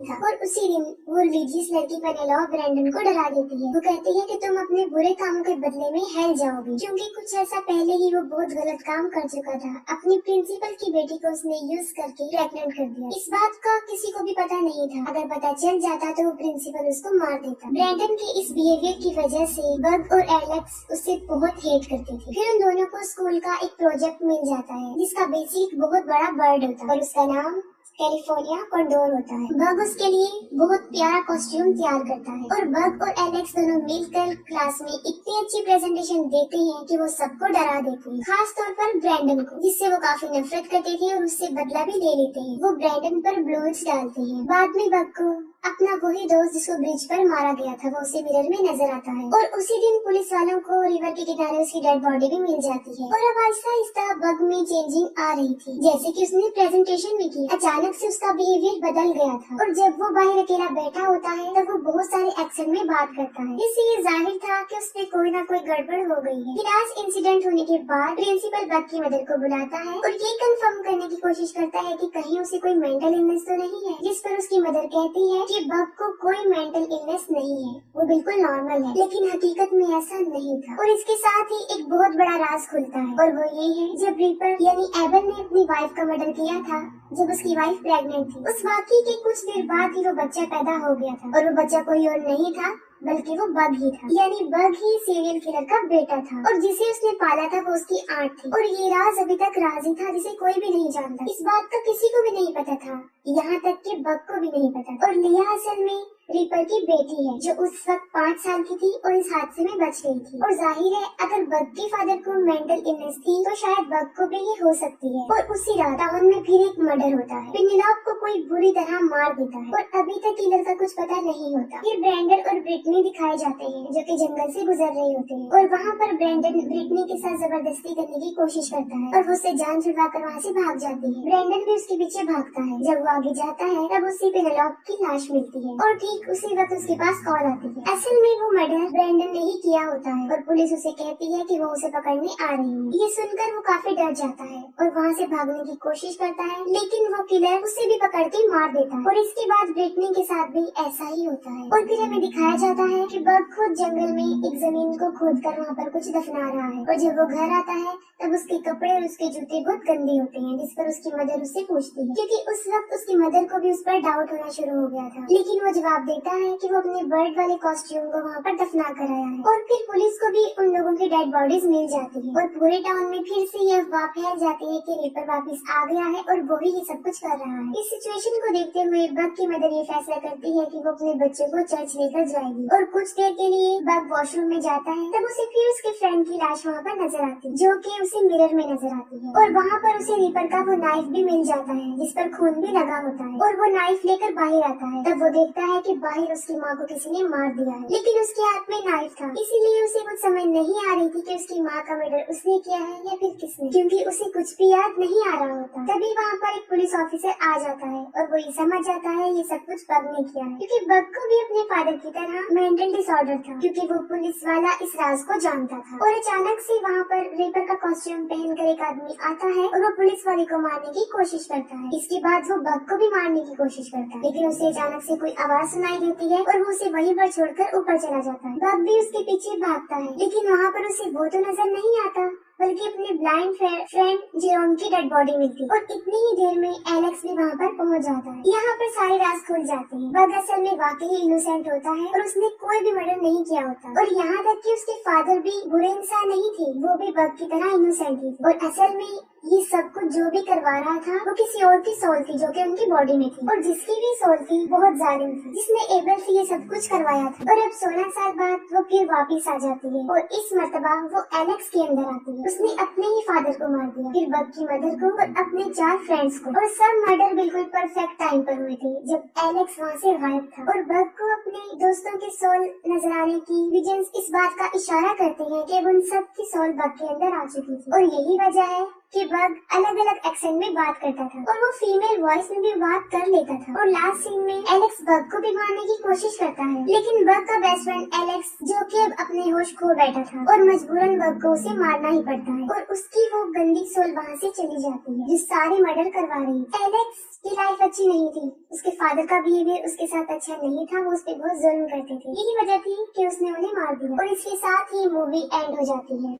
था। और उसी दिन वो रिलीजियस लड़की पेनेलोप ब्रैंडन को डरा देती है। वो कहती है कि तुम अपने बुरे कामों के बदले में हेल जाओगी, क्योंकि कुछ ऐसा पहले ही वो बहुत गलत काम कर चुका था। अपनी प्रिंसिपल की बेटी को उसने यूज करके प्रेग्नेंट कर दिया। इस बात का किसी को भी पता नहीं था। अगर पता चल जाता तो वो प्रिंसिपल उसको मार देता। ब्रैंडन के इस बिहेवियर की वजह से बग और एलेक्स उससे बहुत हेट करते थे। फिर उन दोनों को स्कूल का एक प्रोजेक्ट मिल जाता है जिसका बेसिक बहुत बड़ा बर्ड होता है और उसका नाम कैलिफोर्निया कॉन्डोर होता है। बग उसके लिए बहुत प्यारा कॉस्ट्यूम तैयार करता है और बग और एलेक्स दोनों मिलकर क्लास में इतनी अच्छी प्रेजेंटेशन देते हैं कि वो सबको डरा देते हैं, खास तौर पर ब्रैंडन को, जिससे वो काफी नफरत करते थे और उससे बदला भी ले लेते हैं। वो ब्रैंडन पर ब्लूज डालते हैं। बाद में बग को अपना वही दोस्त जिसको ब्रिज पर मारा गया था वो उसे मिरर में नजर आता है और उसी दिन पुलिस वालों को रिवर के किनारे उसकी डेड बॉडी भी मिल जाती है। और अब आहिस्ता आहिस्ता बग में चेंजिंग आ रही थी, जैसे कि उसने प्रेजेंटेशन भी की। अचानक से उसका बिहेवियर बदल गया था और जब वो बाहर अकेला बैठा होता है तब वो बहुत सारे एक्सेंट में बात करता है। इससे ये जाहिर था कि उसमें कोई ना कोई गड़बड़ हो गई है। फिर आज इंसिडेंट होने के बाद प्रिंसिपल बग की मदर को बुलाता है और ये कंफर्म करने की कोशिश करता है कि कहीं उसे कोई मेंटल इलनेस तो नहीं है, जिस पर उसकी मदर कहती है कि बग को कोई मेंटल इलनेस नहीं है, वो बिल्कुल नॉर्मल है। लेकिन हकीकत में ऐसा नहीं था और इसके साथ ही एक बहुत बड़ा राज खुलता है और वो ये है, जब रीपर यानी एबन ने अपनी वाइफ का मर्डर किया था जब उसकी वाइफ प्रेग्नेंट थी, उस वाकये के कुछ देर बाद ही वो बच्चा पैदा हो गया था और वो बच्चा कोई और नहीं था बल्कि वो बग ही था। यानी बग ही सीरियल किलर का बेटा था और जिसे उसने पाला था वो उसकी आंट थी। और ये राज अभी तक राज ही था जिसे कोई भी नहीं जानता। इस बात का किसी को भी नहीं पता था, यहाँ तक कि बग को भी नहीं पता। और लिया असल में रीपर की बेटी है जो उस वक्त 5 साल की थी और इस हादसे में बच गई थी। और जाहिर है अगर बग के फादर को मेंटल इलनेस थी तो शायद बग को भी ये हो सकती है। और उसी रात टाउन में फिर एक मर्डर होता है। पेनेलोप को कोई बुरी तरह मार देता है और अभी तक किलर का कुछ पता नहीं होता। फिर ब्रैंडन और ब्रिटनी दिखाए जाते हैं जो कि जंगल से गुजर रहे होते हैं और वहाँ पर ब्रैंडन ब्रिटनी के साथ जबरदस्ती करने की कोशिश करता है और वो उससे जान छुड़वाकर वहाँ से भाग जाती है। ब्रैंडन भी उसके पीछे भागता है। जब वो आगे जाता है तब उसे पेनेलोप की लाश मिलती है और ठीक उसी वक्त उसके पास कॉल आती है। असल में वो मर्डर ब्रैंडन ने ही किया होता है और पुलिस उसे कहती है कि वो उसे पकड़ने आ रही है। ये सुनकर वो काफी डर जाता है और वहाँ से भागने की कोशिश करता है, लेकिन वो किलर उसे भी पकड़ के मार देता है। और इसके बाद ब्रिटनी के साथ भी ऐसा ही होता है। और फिर हमें दिखाया जाता है कि बग खुद जंगल में एक जमीन को खोदकर वहाँ पर कुछ दफना रहा है और जब वो घर आता है तब उसके कपड़े और उसके जूते बहुत गंदे होते हैं, जिस पर उसकी मदर उससे पूछती है, क्योंकि उस वक्त उसकी मदर को भी उस पर डाउट होना शुरू हो गया था। लेकिन वो जवाब देता है कि वो अपने बर्ड वाले कॉस्ट्यूम को वहाँ पर दफना कर आया है। और फिर पुलिस को भी उन लोगों की डेड बॉडीज मिल जाती है और पूरे टाउन में फिर से ये अफवाह फैल जाती है कि रीपर वापस आ गया है और वो ही ये सब कुछ कर रहा है। इस सिचुएशन को देखते हुए बग की मदर ये फैसला करती है कि वो अपने बच्चों को चर्च लेकर जाएगी और कुछ देर के लिए बग वॉशरूम में जाता है। तब उसे फिर उसके फ्रेंड की लाश वहाँ पर नजर आती है जो कि उसे मिरर में नजर आती है और वहाँ पर उसे रीपर का वो नाइफ भी मिल जाता है जिस पर खून भी लगा होता है और वो नाइफ लेकर बाहर आता है। तब वो देखता है कि बाहर उसकी माँ को किसी ने मार दिया है, लेकिन उसके हाथ में नाइफ था, इसीलिए उसे कुछ समझ नहीं आ रही थी कि उसकी माँ का मर्डर उसने किया है या फिर किसने, क्योंकि उसे कुछ भी याद नहीं आ रहा होता। तभी वहाँ पर एक पुलिस ऑफिसर आ जाता है और वो ये समझ जाता है ये सब कुछ बग ने किया है, क्योंकि बग को भी अपने फादर की तरह मेंटल डिसऑर्डर था, क्योंकि वो पुलिस वाला इस राज को जानता था। और अचानक से वहाँ पर रीपर का कॉस्ट्यूम पहनकर एक आदमी आता है और वो पुलिस वाले को मारने की कोशिश करता है। इसके बाद वो बग को भी मारने की कोशिश करता है, लेकिन उसे अचानक से कोई आवाज सुनाई देती है और वो उसे वहीं पर छोड़कर ऊपर चला जाता है। बग भी उसके पीछे भागता है, लेकिन वहाँ पर उसे वो तो नजर नहीं आता बल्कि अपने ब्लाइंड फ्रेंड जेरोम की डेड बॉडी मिलती है और इतनी ही देर में एलेक्स भी वहाँ पर पहुँच जाता है। यहाँ पर सारे राज खुल जाते हैं। बग असल में वाकई इनोसेंट होता है और उसने कोई भी मर्डर नहीं किया होता और यहाँ तक कि उसके फादर भी बुरे इंसान नहीं थे, वो भी बग की तरह इनोसेंट ही थे। और असल में ये सब कुछ जो भी करवा रहा था वो किसी और की सोल थी जो कि उनकी बॉडी में थी और जिसकी भी सोल थी बहुत जालिम थी, जिसने एबल से ये सब कुछ करवाया था। और अब 16 साल बाद वो फिर वापस आ जाती है और इस मर्तबा वो एलेक्स के अंदर आती है। उसने अपने ही फादर को मार दिया, फिर बग की मदर को और अपने 4 फ्रेंड्स को, और सब मर्डर बिल्कुल परफेक्ट टाइम पर हुए थे जब एलेक्स वहाँ से गायब था। और बग को अपने दोस्तों के सोल नजर आने की विजन्स इस बात का इशारा करते हैं कि उन सब की सोल बग के अंदर आ चुकी थी और यही वजह है कि बग अलग अलग एक्सेंट में बात करता था और वो फीमेल वॉइस में भी बात कर लेता था। और लास्ट सीन में एलेक्स बग को भी मारने की कोशिश करता है, लेकिन बग का बेस्ट फ्रेंड एलेक्स जो कि अब अपने होश खो बैठा था और मजबूरन बग को उसे मारना ही पड़ता है और उसकी वो गंदी सोल वहाँ से चली जाती है जो सारे मर्डर करवा रही है। एलेक्स की लाइफ अच्छी नहीं थी, उसके फादर का बिहेवियर उसके साथ अच्छा नहीं था, वो उस पर बहुत जुल्म करते थे। यही वजह थी कि उसने उन्हें मार दिया और इसके साथ ही मूवी एंड हो जाती है।